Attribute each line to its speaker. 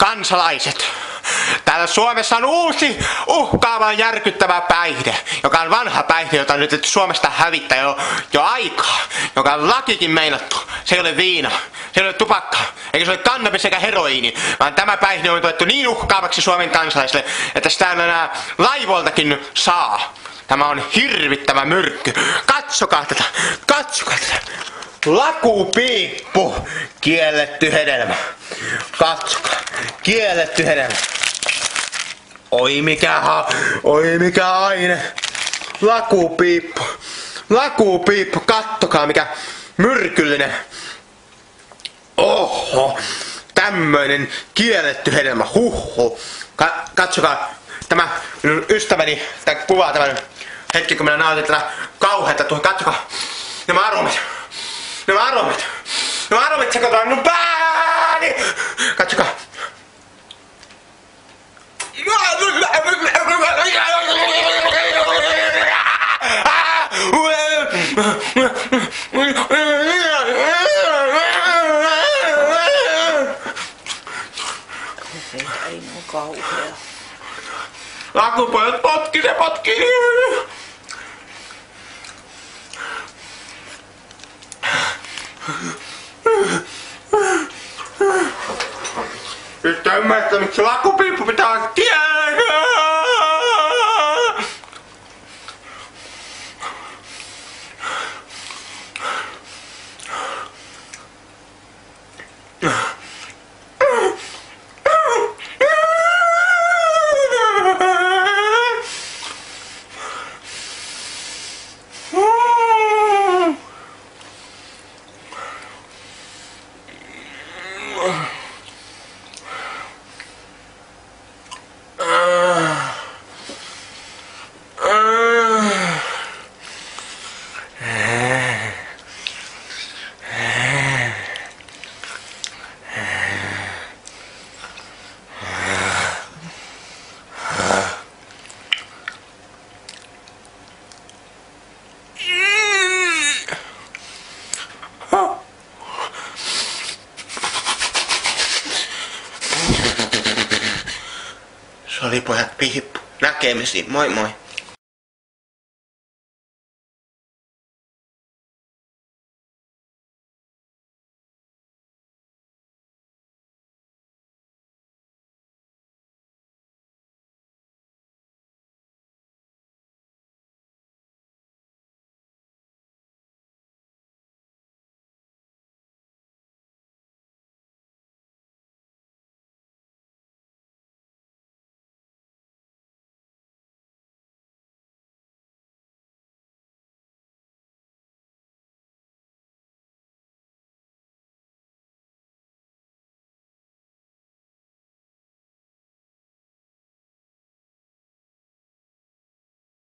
Speaker 1: kansalaiset, täällä Suomessa on uusi uhkaava järkyttävä päihde, joka on vanha päihde, jota on nyt Suomesta hävittää jo aikaa, joka on lakikin meinattu. Se ei ole viina, se ei ole tupakka, eikä se ole kannabis eikä heroiini, vaan tämä päihde on tuettu niin uhkaavaksi Suomen kansalaisille, että sitä enää laivoiltakin saa. Tämä on hirvittävä myrkky. Katsokaa tätä, katsokaa tätä. Lakupiippu, kielletty hedelmä. Katsokaa, kielletty hedelmä. Oi mikä aine. Lakupiippu, lakupiippu, kattokaa mikä myrkyllinen. Oho, tämmöinen kielletty hedelmä, huhhuh. Katsokaa, tämä minun ystäväni, tämä kuvaa tämän hetki kun minä nautin tätä kauheata tuohon, katsokaa. Nämä aromit sekoitaan minun pääni! Katsokaa!
Speaker 2: Ei oo kauhea.
Speaker 1: Lakupojat potkii! Nyt ymmärrät, miksi lakupiippu pitää kieltää! Se oli pojat piippu. Näkemisiin. Moi moi.